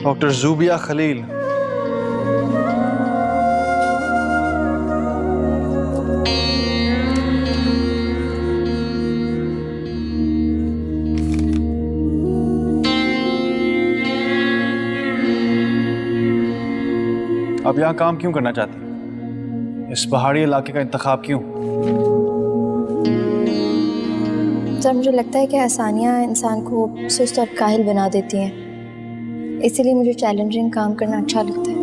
Doctor Zubia Khalil. आप यहाँ काम क्यों करना चाहती हैं? इस पहाड़ी इलाके का इंतखाब क्यों? सर, मुझे लगता है कि आसानियाँ इंसान को सुस्त और काहिल बना देती हैं, इसीलिए मुझे चैलेंजिंग काम करना अच्छा लगता है।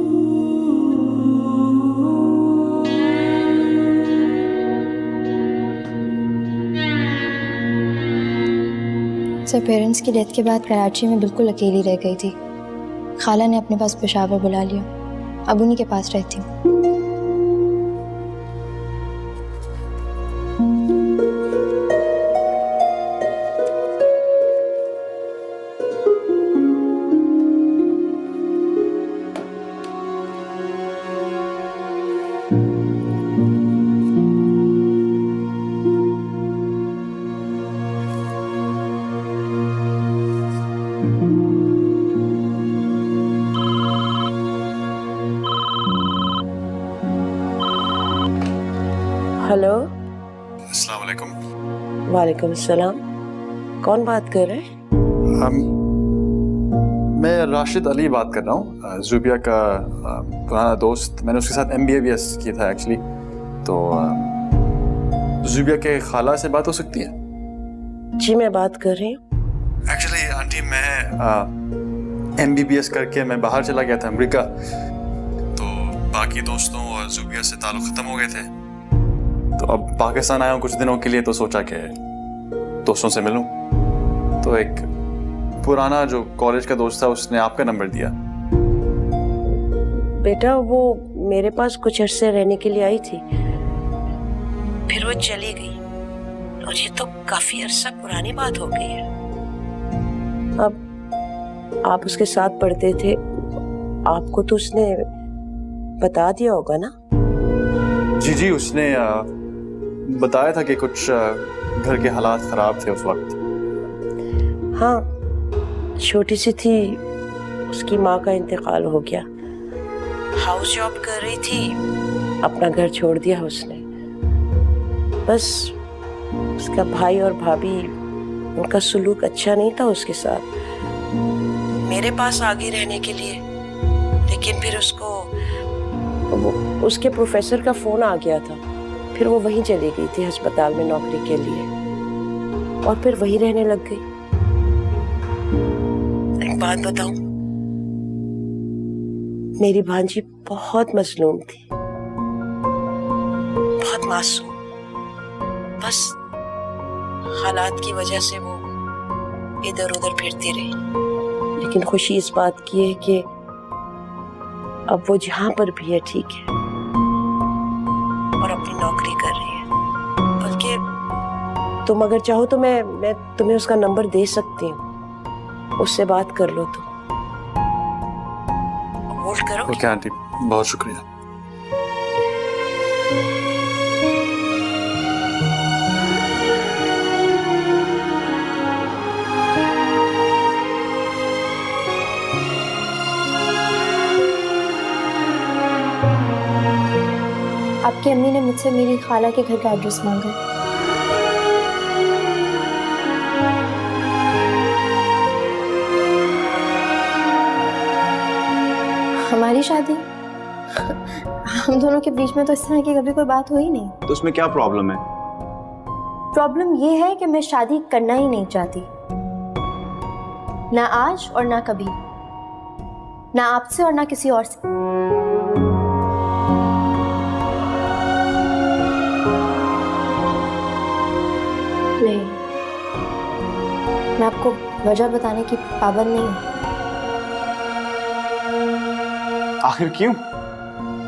सर, पेरेंट्स की डेथ के बाद कराची में बिल्कुल अकेली रह गई थी। खाला ने अपने पास पेशावर बुला लिया, अब उन्हीं के पास रहती हूँ। हेलो। अस्सलाम वालेकुम। वालेकुम सलाम। कौन बात कर रहे हैं? मैं राशिद अली बात कर रहा हूँ, ज़ुबिया का पुराना दोस्त। मैंने उसके साथ MBA किया था एक्चुअली। तो ज़ुबिया के खाला से बात हो सकती है? जी, मैं बात कर रही हूँ। एक्चुअली आंटी, मैं MBBS करके मैं बाहर चला गया था, अमेरिका। तो बाकी दोस्तों और ज़ुबिया से ताल्लुक़ ख़त्म हो गए थे। तो अब पाकिस्तान आया हूँ कुछ दिनों के लिए, तो सोचा कि दोस्तों से मिलूं। तो एक पुराना जो कॉलेज का दोस्त था, उसने आपका नंबर दिया। बेटा, वो मेरे पास कुछ अरसे रहने के लिए आई थी, फिर वो चली गई, और ये तो काफी अरसा पुरानी बात हो गई है। अब आप उसके साथ पढ़ते थे, आपको तो उसने बता दिया होगा ना? जी, उसने बताया था कि कुछ घर के हालात खराब थे उस वक्त। हाँ, छोटी सी थी, उसकी माँ का इंतकाल हो गया। हाउस जॉब कर रही थी, अपना घर छोड़ दिया उसने। बस उसका भाई और भाभी, उनका सुलूक अच्छा नहीं था उसके साथ। मेरे पास आ गई रहने के लिए, लेकिन फिर उसके प्रोफेसर का फोन आ गया था, फिर वो वहीं चली गई थी अस्पताल में नौकरी के लिए, और फिर वहीं रहने लग गई। एक बात बताऊं, मेरी भांजी बहुत मजलूम थी, बहुत मासूम। बस हालात की वजह से वो इधर उधर फिरती रही। लेकिन खुशी इस बात की है कि अब वो जहां पर भी है ठीक है, और अपनी नौकरी कर रही है। बल्कि तुम अगर चाहो तो मैं तुम्हें उसका नंबर दे सकती हूँ, उससे बात कर लो। तो होल्ड करो। ओके आंटी, बहुत शुक्रिया। आपकी अम्मी ने मुझसे मेरी खाला के घर का एड्रेस मांगा। हमारी शादी, हम दोनों के बीच में तो इस तरह की कभी कोई बात हुई नहीं। तो उसमें क्या प्रॉब्लम है? प्रॉब्लम ये है कि मैं शादी करना ही नहीं चाहती, ना आज और ना कभी, ना आपसे और ना किसी और से। नहीं, मैं आपको वजह बताने की पाबंद नहीं हूँ। आखिर क्यों?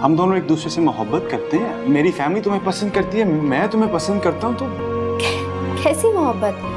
हम दोनों एक दूसरे से मोहब्बत करते हैं, मेरी फैमिली तुम्हें पसंद करती है, मैं तुम्हें पसंद करता हूँ। तो कैसी मोहब्बत?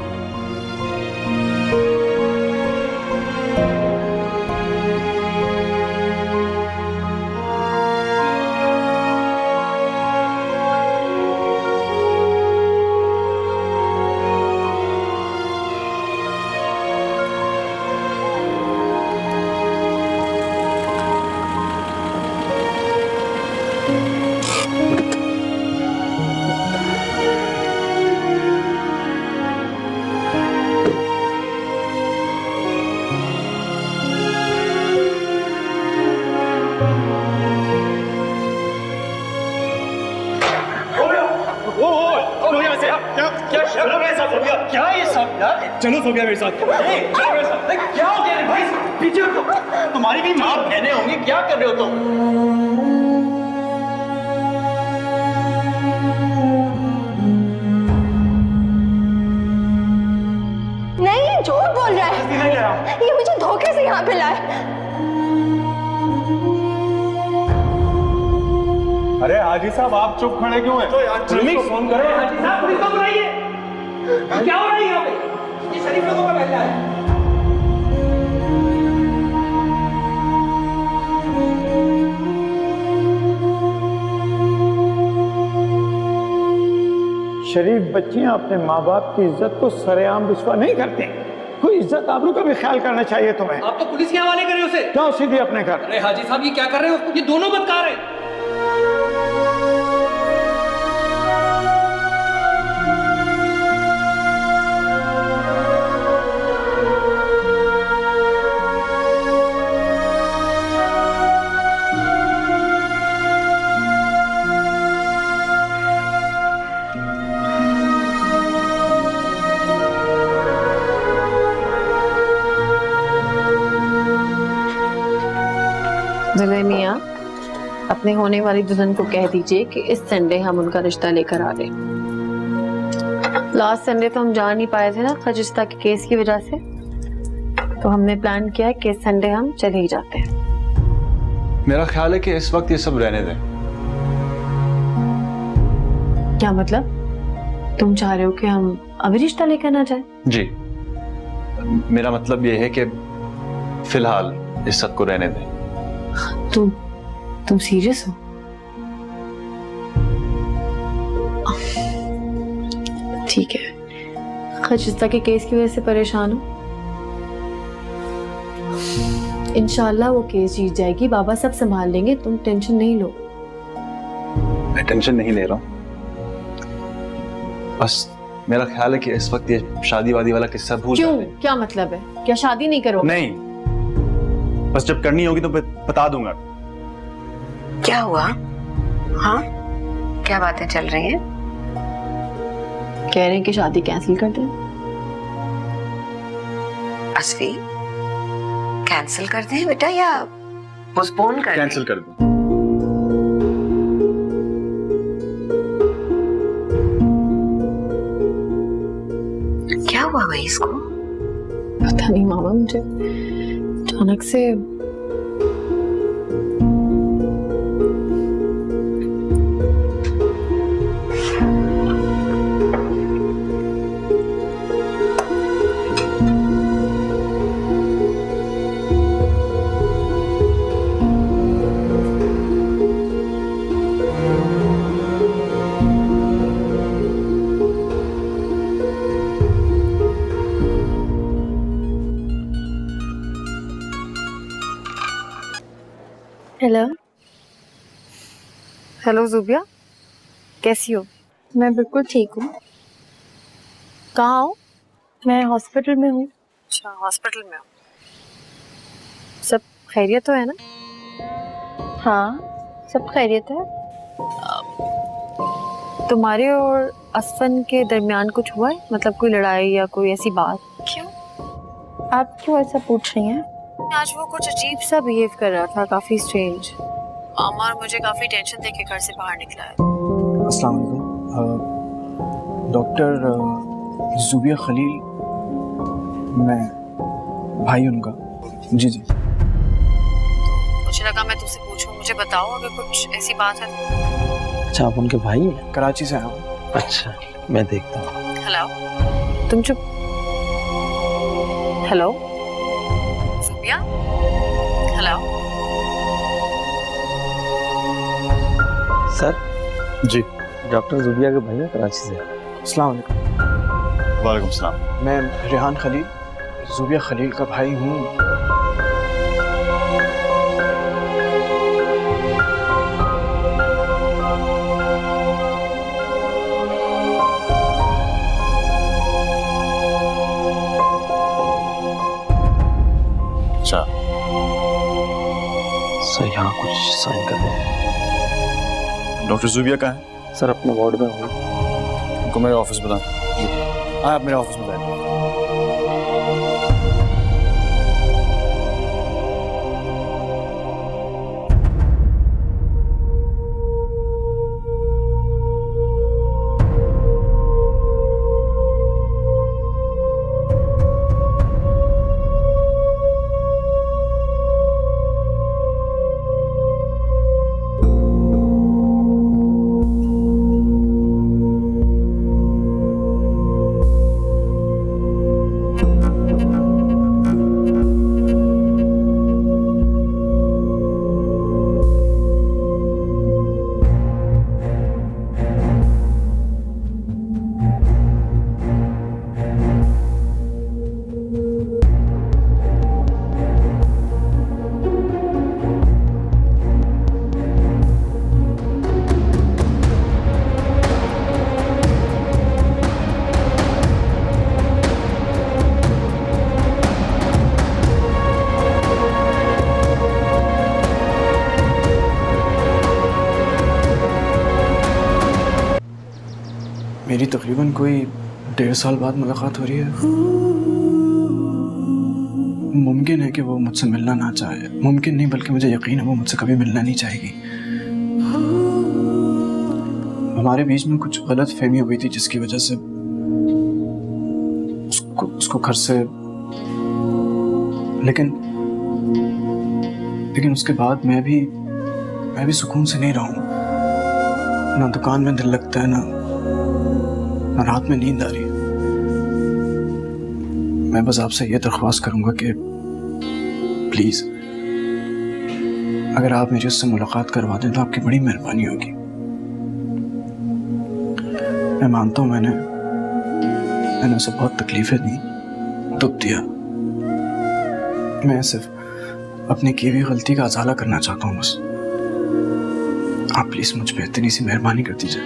यार चलो सोफिया मेरे साथ। चलो मेरे साथ। क्या हो गया भाई? पीछे हटो। तुम्हारी भी माँ बहनें होंगी, क्या कर रहे हो तुम? नहीं, ये झूठ बोल रहा है। ये मुझे धोखे से यहाँ पे लाए। अरे हाजी साहब आप चुप खड़े क्यों हैं? तो यार पुलिस को फोन करो। हाजी साहब पुलिस को बुलाइए। क्या हो रहा है यहाँ पे? ये शरीफ लोगों का महल है। शरीफ बच्चियां अपने माँ बाप की इज्जत को सरेआम रुस्वा नहीं करते। कोई इज्जत आबरू का भी ख्याल करना चाहिए तुम्हें। आप तो पुलिस के हवाले करें उसे। जाओ सीधे अपने घर। अरे हाजी साहब ये क्या कर रहे हो? ये दोनों बदकार हैं। जले मियाँ, अपने होने वाली दुल्हन को कह दीजिए कि इस संडे हम उनका रिश्ता लेकर आ रहे। लास्ट संडे तो हम जा नहीं पाए थे ना खजिस्ता के केस की वजह से, तो हमने प्लान किया है कि इस संडे हम चले ही जाते हैं। मेरा ख्याल है कि इस वक्त ये सब रहने दें। क्या मतलब? तुम चाह रहे हो कि हम अभी रिश्ता लेकर ना जाए? जी, मेरा मतलब ये है कि फिलहाल इस सब को रहने दें। तुम सीरियस हो? ठीक है, खजिस्ता के केस की वजह से परेशान हो? इंशाल्लाह वो केस जीत जाएगी, बाबा सब संभाल लेंगे, तुम टेंशन नहीं लो। मैं टेंशन नहीं ले रहा हूँ, बस मेरा ख्याल है कि इस वक्त ये शादी वादी वाला किस्सा भूल क्यों? जाते हैं। क्या मतलब है? क्या शादी नहीं करोगे? नहीं, बस जब करनी होगी तो बता दूंगा। क्या हुआ? हाँ, क्या बातें चल रही हैं? कह रहे हैं कि शादी कैंसिल कर दें। असफी, कैंसिल कर दें बेटा या पोस्टपोन कर दें? कैंसिल कर दूं। क्या हुआ भाई इसको? पता नहीं मामा, मुझे अचानक से हेलो। हेलो जुबिया, कैसी हो? मैं बिल्कुल ठीक हूँ। कहाँ हो? मैं हॉस्पिटल में हूँ। अच्छा, हॉस्पिटल में हो। सब खैरियत तो है ना? हाँ, सब खैरियत है। तुम्हारे और असफन के दरमियान कुछ हुआ है? मतलब कोई लड़ाई या कोई ऐसी बात? क्यों? आप क्यों ऐसा पूछ रही हैं? आज वो कुछ अजीब सा बिहेव कर रहा था, काफी स्ट्रेंज। अमर मुझे काफी टेंशन देके घर से बाहर निकला है। अस्सलाम वालेकुम। डॉक्टर जुबिया खलील, मैं भाई उनका। जी जी। मुझे लगा मैं तुमसे पूछूं, मुझे बताओ अगर कुछ ऐसी बात है तो। अच्छा, आप उनके भाई हैं? कराची से आया हूँ। अच्छा, मैं देखता हूँ। हेलो, तुम चुप। Hello Zubia, hello. सर, जी, डॉक्टर जुबिया के भाई हैं कराची से। अस्सलाम वालेकुम। वालेकुम सलाम। मैं रेहान खलील, जुबिया खलील का भाई हूँ। अच्छा, सर यहाँ कुछ साइन कर दें। डॉक्टर जुबिया कहाँ है? सर अपने वार्ड में हूँ। उनको मेरे ऑफिस बुला। हाँ, आप मेरे ऑफिस में बैठो। मेरी तकरीबन कोई 1.5 साल बाद मुलाकात हो रही है। मुमकिन है कि वो मुझसे मिलना ना चाहे, मुमकिन नहीं बल्कि मुझे यकीन है वो मुझसे कभी मिलना नहीं चाहेगी। हमारे बीच में कुछ गलत फहमी हुई थी जिसकी वजह से उसको घर से, लेकिन उसके बाद मैं भी सुकून से नहीं रहा हूँ। ना दुकान में दिल लगता है, ना रात में नींद आ रही है। मैं बस आपसे ये दरख्वास्त करूंगा कि प्लीज अगर आप मेरी उससे मुलाकात करवा दें तो आपकी बड़ी मेहरबानी होगी। मैं मानता हूं मैंने उसे बहुत तकलीफें दी, दुख दिया। मैं सिर्फ अपनी की हुई गलती का अजाला करना चाहता हूँ बस। आप प्लीज मुझ पे इतनी सी मेहरबानी कर दीजिए।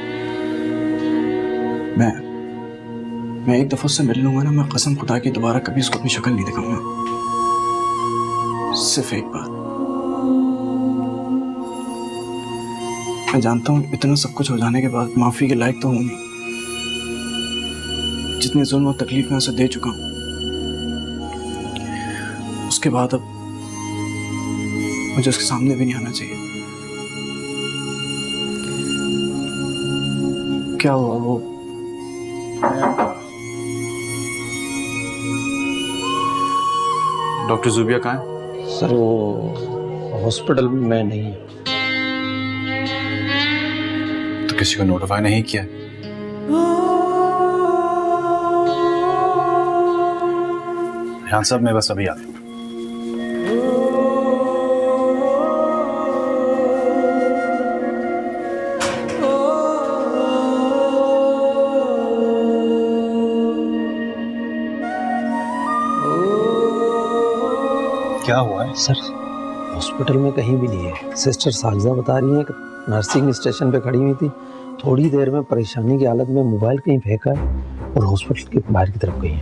मैं एक दफा उससे मिल लूंगा ना, मैं कसम खुदा की दोबारा कभी उसको अपनी शक्ल नहीं दिखाऊंगा। सिर्फ एक बार। मैं जानता हूँ इतना सब कुछ हो जाने के बाद माफी के लायक तो हूँ नहीं। जितने जुल्म और तकलीफ मैं उसे दे चुका हूँ, उसके बाद अब मुझे उसके सामने भी नहीं आना चाहिए। क्या हुआ वो? डॉक्टर जुबिया कहाँ है? सर वो हॉस्पिटल में नहीं है। तो किसी को नोटिफाई नहीं किया? हाँ साहब, मैं बस अभी आता हूँ। क्या हुआ है? सर हॉस्पिटल में कहीं भी नहीं है। सिस्टर साजिदा बता रही हैं कि नर्सिंग स्टेशन पे खड़ी हुई थी, थोड़ी देर में परेशानी की हालत में मोबाइल कहीं फेंका है और हॉस्पिटल के बाहर की तरफ गई है।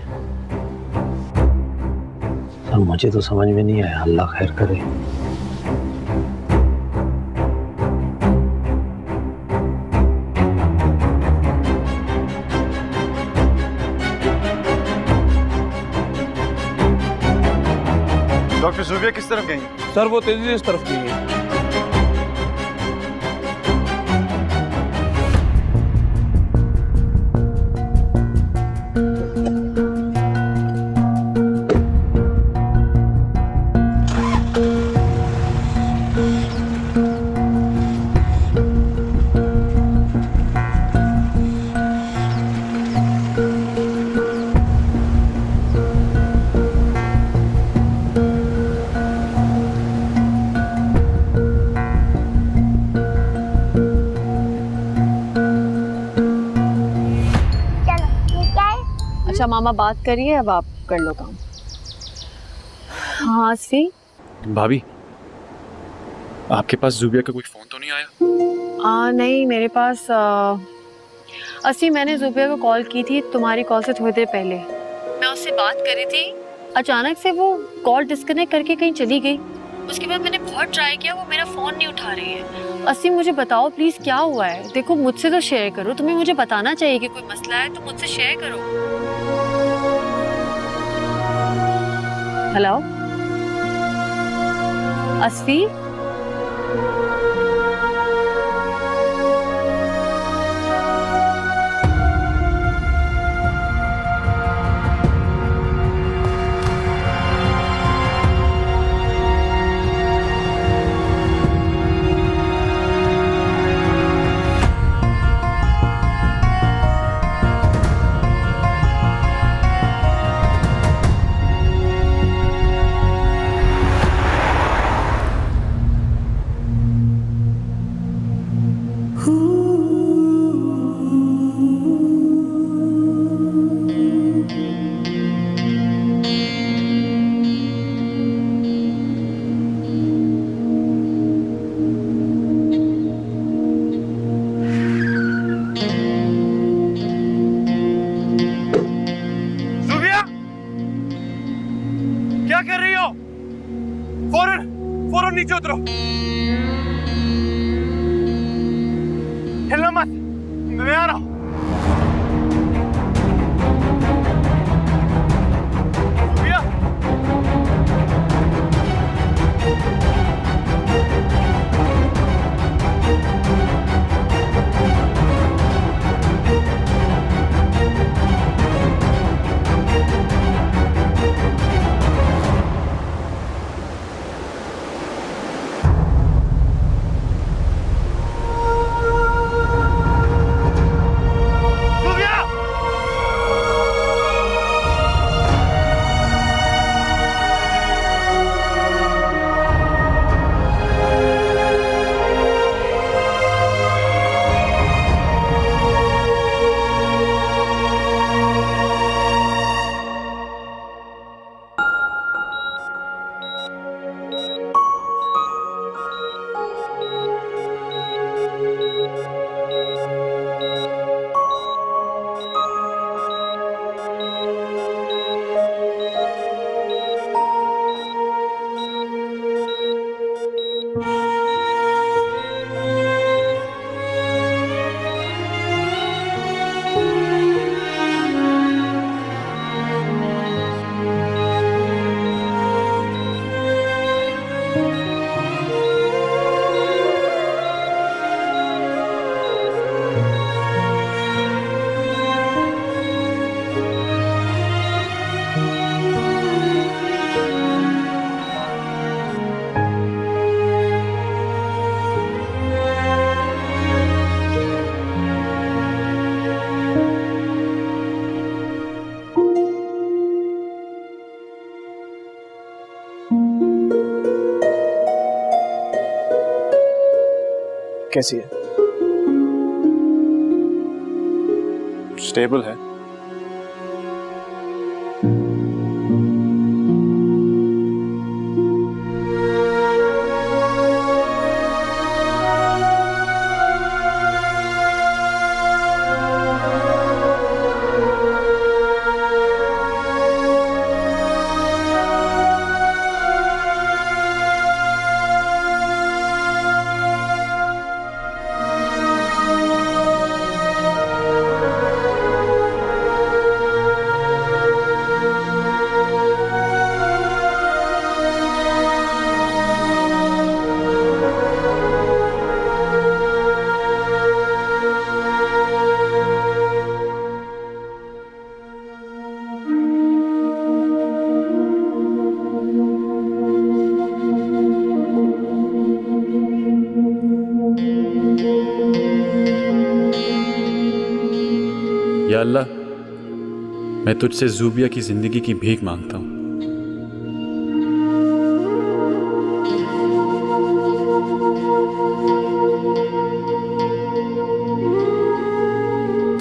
सर मुझे तो समझ में नहीं आया, अल्लाह खैर करे। डॉक्टर जुबिया किस तरफ गई? सर वो तेजी से इस तरफ गई है। अच्छा मामा बात करिए, अब आप कर लो काम। हाँ सी भाभी, आपके पास जुबिया का कोई फोन तो नहीं आया? नहीं मेरे पास अस्सी मैंने जुबिया को कॉल की थी तुम्हारी कॉल से थोड़ी देर पहले। मैं उससे बात कर रही थी, अचानक से वो कॉल डिस्कनेक्ट करके कहीं चली गई। उसके बाद मैंने बहुत ट्राई किया, वो मेरा फ़ोन नहीं उठा रही है। अस्सी मुझे बताओ प्लीज़ क्या हुआ है? देखो मुझसे तो शेयर करो, तुम्हें मुझे बताना चाहिए कि कोई मसला है तो मुझसे शेयर करो। हेलो अस्फी, क्या कर रही हो? फौरन नीचे उतरो, हिलना मत, मैं आ रहा हूं। कैसी है? स्टेबल है। या अल्लाह, मैं तुझसे ज़ूबिया की जिंदगी की भीख मांगता हूँ।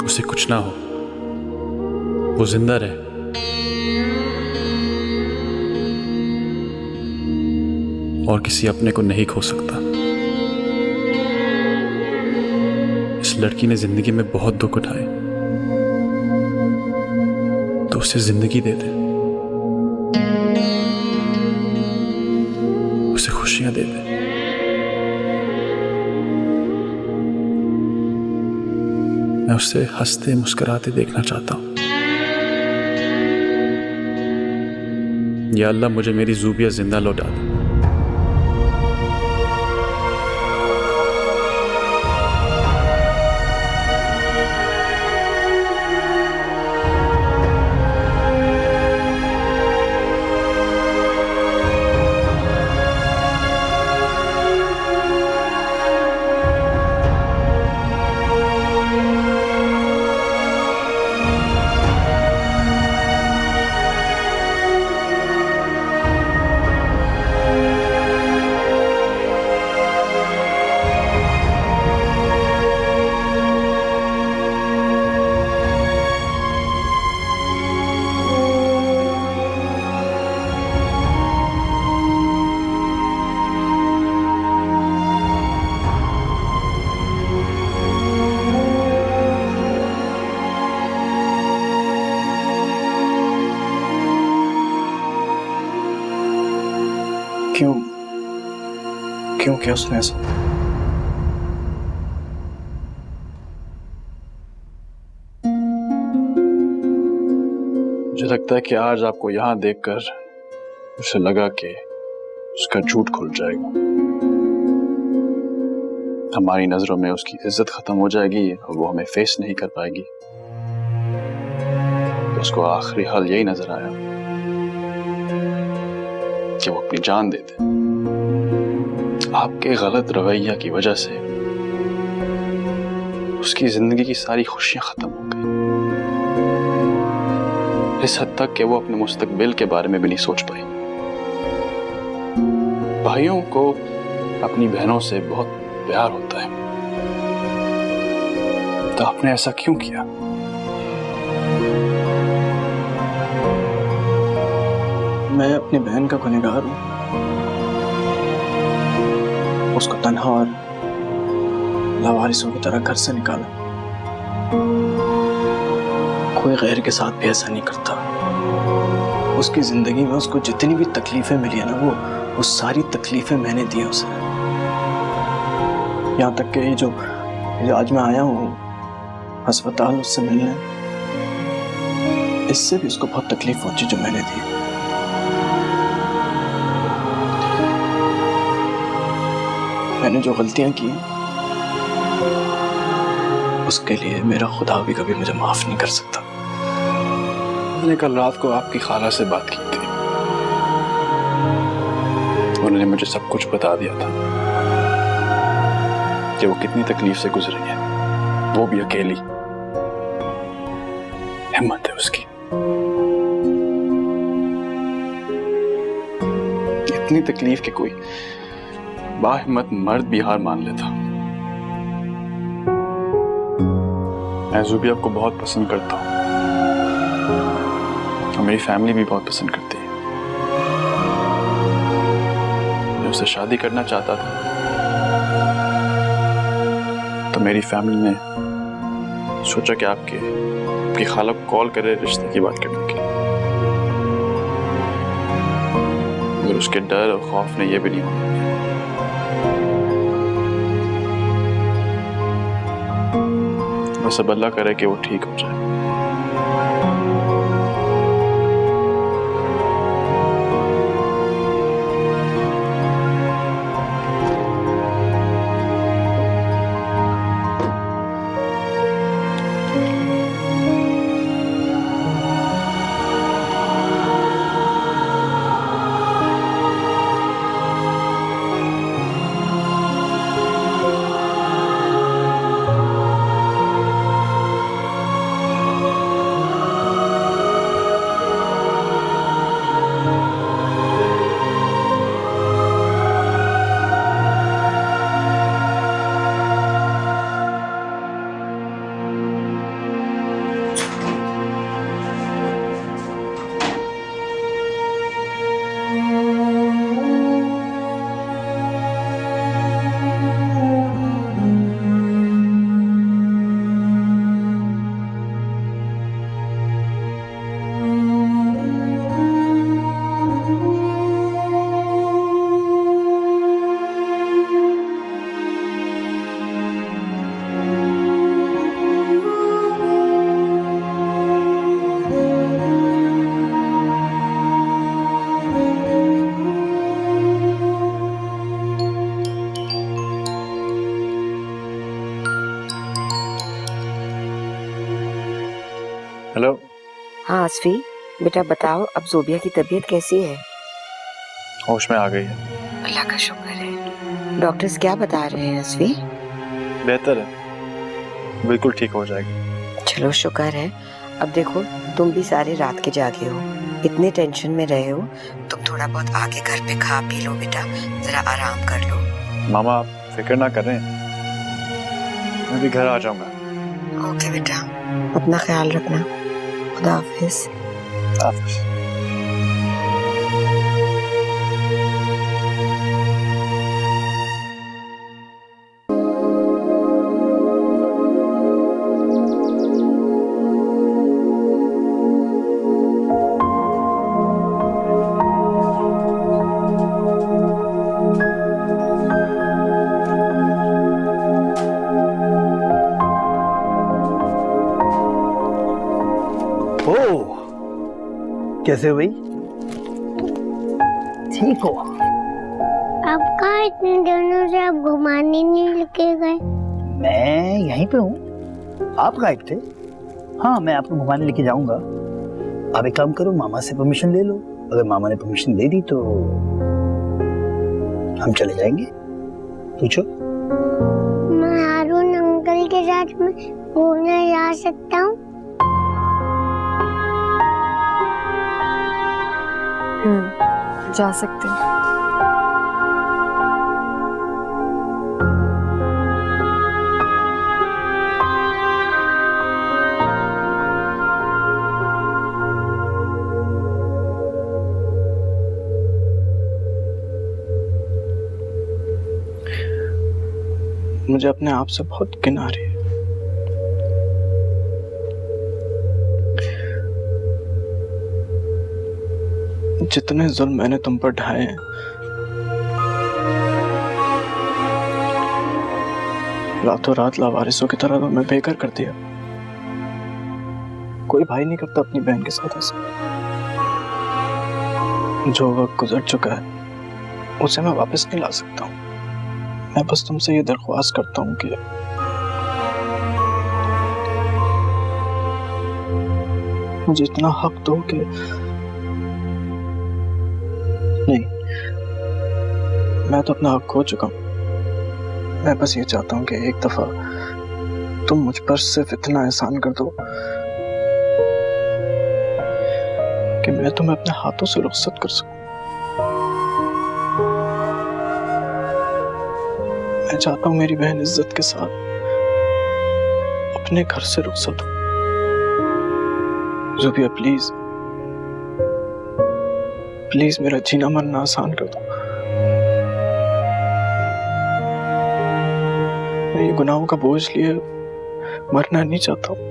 उसे कुछ ना हो, वो जिंदा रहे। और किसी अपने को नहीं खो सकता। इस लड़की ने जिंदगी में बहुत दुख उठाए, तो उसे जिंदगी दे दे, उसे खुशियां दे दे। मैं उसे हंसते मुस्कुराते देखना चाहता हूं। या अल्लाह, मुझे मेरी ज़ूबिया जिंदा लौटा दे। क्यों क्यों किया उसने ऐसा? मुझे लगता है कि आज आपको यहां देखकर उसे लगा कि उसका झूठ खुल जाएगा, हमारी नजरों में उसकी इज्जत खत्म हो जाएगी और वो हमें फेस नहीं कर पाएगी। तो उसको आखिरी हाल यही नजर आया कि वो अपनी जान दे दे। आपके गलत रवैया की वजह से उसकी जिंदगी की सारी खुशियां खत्म हो गई, इस हद तक कि वो अपने मुस्तकबिल के बारे में भी नहीं सोच पाई। भाइयों को अपनी बहनों से बहुत प्यार होता है, तो आपने ऐसा क्यों किया? मैं अपनी बहन का गुनहगार हूं, उसको तन्हा और लावारिसों की तरह घर से निकाला। कोई गैर के साथ भी ऐसा नहीं करता। उसकी जिंदगी में उसको जितनी भी तकलीफें मिली है ना, वो सारी तकलीफें मैंने दी उसे। यहाँ तक कि ये जो आज मैं आया हूँ अस्पताल उससे मिलने, इससे भी उसको बहुत तकलीफ पहुंची जो मैंने दी। मैंने जो गलतियां की उसके लिए मेरा खुदा भी कभी मुझे माफ नहीं कर सकता। मैंने कल रात को आपकी खाला से बात की थी, उन्होंने मुझे सब कुछ बता दिया था कि वो कितनी तकलीफ से गुजरी है, वो भी अकेली। हिम्मत है उसकी, इतनी तकलीफ के कोई बाहिम्मत मर्द भी हार मान लेता। मैं ज़ुबिया को बहुत पसंद करता हूँ और मेरी फैमिली भी बहुत पसंद करती है। मैं उससे शादी करना चाहता था तो मेरी फैमिली ने सोचा कि आपकी खाला को कॉल करे रिश्ते की बात करने के लिए, मगर उसके डर और खौफ ने यह भी नहीं होने दिया। बस अब अल्लाह करे कि वो ठीक हो जाए। हेलो। हाँ आसफी बेटा बताओ, अब ज़ोबिया की तबीयत कैसी है? होश में आ गई है। अल्लाह का शुक्र है। डॉक्टर्स क्या बता रहे हैं आसफी? बेहतर है, बिल्कुल ठीक हो जाएगी। चलो शुक्र है। अब देखो तुम भी सारे रात के जागे हो, इतने टेंशन में रहे हो, तुम थोड़ा बहुत आके घर पे खा पी लो बेटा, जरा आराम कर लो। मामा आप फिक्र ना करें, मैं भी घर आ जाऊंगा। ओके बेटा, अपना ख्याल रखना। खुदा हाफिज। हाफिज। कैसे हो भाई? ठीक हो? आप कहाँ इतने दिनों से आप घुमाने नहीं लेके गए? मैं यहीं पे हूँ, आप गायब थे। हाँ मैं आपको घुमाने लेके जाऊंगा। आप एक काम करो, मामा से परमिशन ले लो, अगर मामा ने परमिशन दे दी तो हम चले जाएंगे। पूछो। मैं हारून अंकल के साथ में घूमने जा सकता हूँ? जा सकते हैं। मुझे अपने आप से बहुत घिन आ रही है। जितने जुल्म मैंने तुम पर ढाए हैं, रातों रात लावारिसों की तरह तुम्हें बेघर कर दिया। कोई भाई नहीं करता अपनी बहन के साथ ऐसा। जो वक्त गुजर चुका है उसे मैं वापस नहीं ला सकता हूँ। मैं बस तुमसे ये दरख्वास्त करता हूँ कि मुझे इतना हक दो कि नहीं, मैं तो अपना हक खो चुका हूँ। मैं बस ये चाहता हूँ कि एक दफा तुम मुझ पर सिर्फ इतना एहसान कर दो कि मैं तुम्हें अपने हाथों से रुखसत कर सकूं। मैं चाहता हूँ मेरी बहन इज्जत के साथ अपने घर से रुखसत हूं। ज़ुबिया प्लीज प्लीज मेरा जीना मरना आसान कर दो। मैं ये गुनाहों का बोझ लिए मरना नहीं चाहता हूं।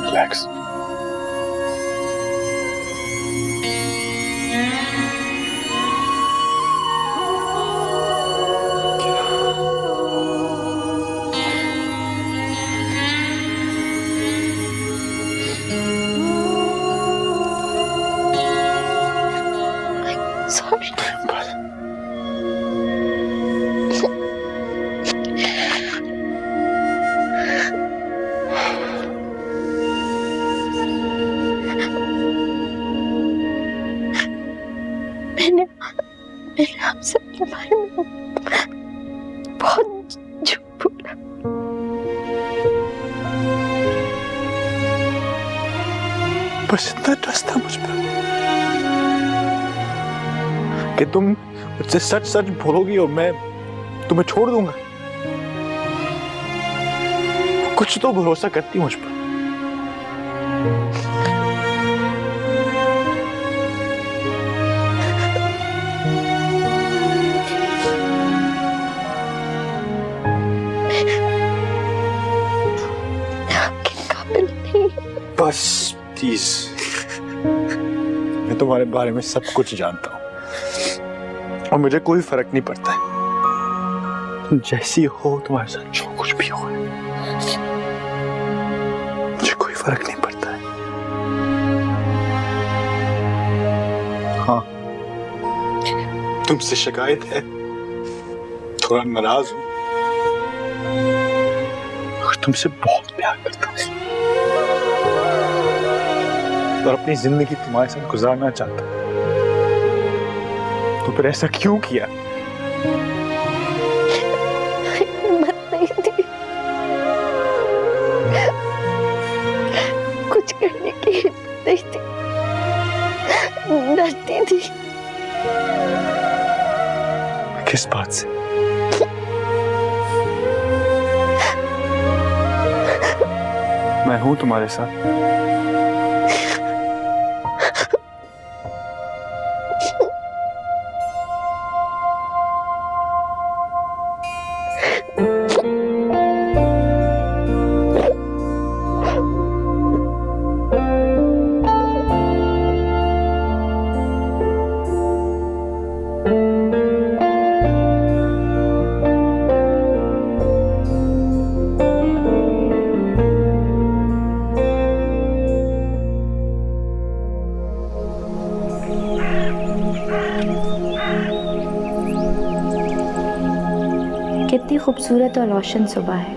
Relax. Sorry. मैंने आपसे अपने बारे में बहुत झूठ बोला। बस इतना ट्रस्ट था मुझ पर कि तुम मुझसे सच सच बोलोगी और मैं तुम्हें छोड़ दूंगा। कुछ तो भरोसा करती मुझ पर। बस प्लीज, मैं तुम्हारे बारे में सब कुछ जानता हूं और मुझे कोई फर्क नहीं पड़ता है। तुम जैसी हो, तुम्हारे साथ जो कुछ भी हो, मुझे कोई फर्क नहीं पड़ता है। हाँ, तुमसे शिकायत है, थोड़ा नाराज हूं और तुमसे बहुत प्यार करता हूं और अपनी जिंदगी तुम्हारे साथ गुजारना चाहता। तो फिर ऐसा क्यों किया? हिम्मत नहीं थी कुछ करने की, हिम्मत नहीं थी, डरती थी। किस बात से? मैं हूं तुम्हारे साथ। कितनी खूबसूरत और रोशन सुबह है,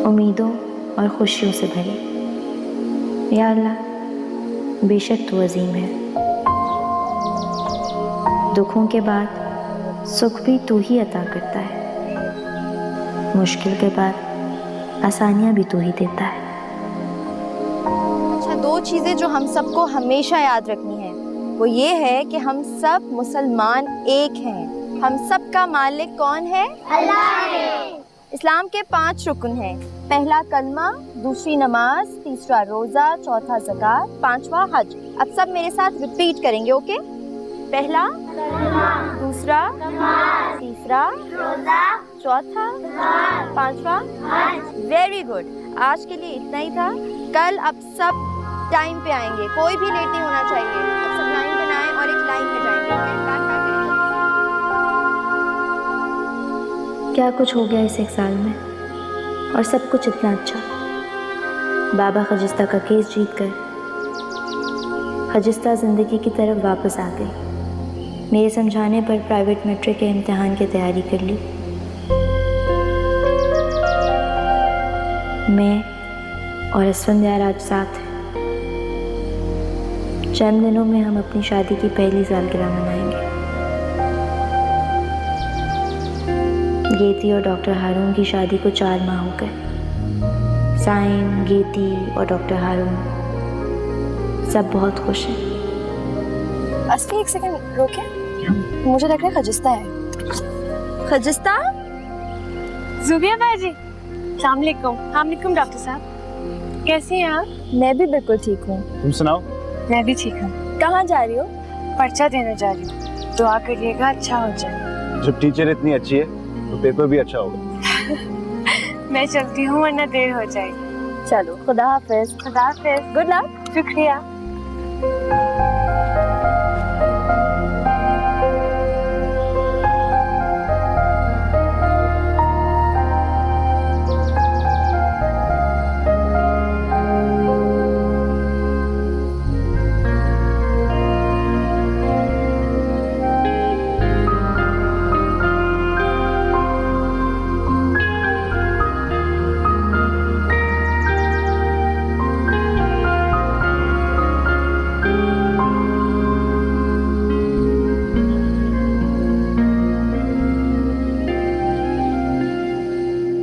उम्मीदों और खुशियों से भरी। या अल्लाह, बेशक तू अजीम है। दुखों के बाद सुख भी तू ही अता करता है, मुश्किल के बाद आसानियां भी तू ही देता है। अच्छा, दो चीजें जो हम सबको हमेशा याद रखनी है वो ये है कि हम सब मुसलमान एक हैं। हम सब का मालिक कौन है? अल्लाह है। इस्लाम के 5 रुकन हैं। पहला कलमा, दूसरी नमाज, तीसरा रोजा, चौथा ज़कात, 5वां हज। अब सब मेरे साथ रिपीट करेंगे, ओके? पहला कलमा, दूसरा नमाज, तीसरा रोजा, चौथा ज़कात, 5वां हज। Very good. आज के लिए इतना ही था। कल अब सब टाइम पे आएंगे, कोई भी लेट नहीं होना चाहिए। अब सब लाइन पे आए और एक लाइन पे जाएंगे। क्या कुछ हो गया इस 1 साल में, और सब कुछ इतना अच्छा। बाबा खजिस्ता का केस जीत गए, खजिस्ता ज़िंदगी की तरफ वापस आ गई। मेरे समझाने पर प्राइवेट मैट्रिक के इम्तिहान की तैयारी कर ली। मैं और असफंदयार आज साथ हैं। चंद दिनों में हम अपनी शादी की पहली सालगिरह मनाएंगे। गेती और डॉक्टर हारून की शादी को 4 माह हो गए। साइम, गेती और डॉक्टर हारून सब बहुत खुश हैं। असली 1 सेकंड रोके, मुझे लग रहा है खजिस्ता है। खजिस्ता? जुबिया बाजी, अस्सलाम वालेकुम डॉक्टर साहब, कैसी हैं आप? मैं भी बिल्कुल ठीक हूँ। तुम सुनाओ। मैं भी ठीक हूँ। कहाँ जा रही हो? पर्चा देने जा रही हूँ, दुआ करिएगा अच्छा हो जाए। जब टीचर इतनी अच्छी है तो पेपर भी अच्छा होगा। मैं चलती हूँ वरना देर हो जाएगी। चलो, खुदा हाफिज। खुदा हाफिज। Good luck. शुक्रिया।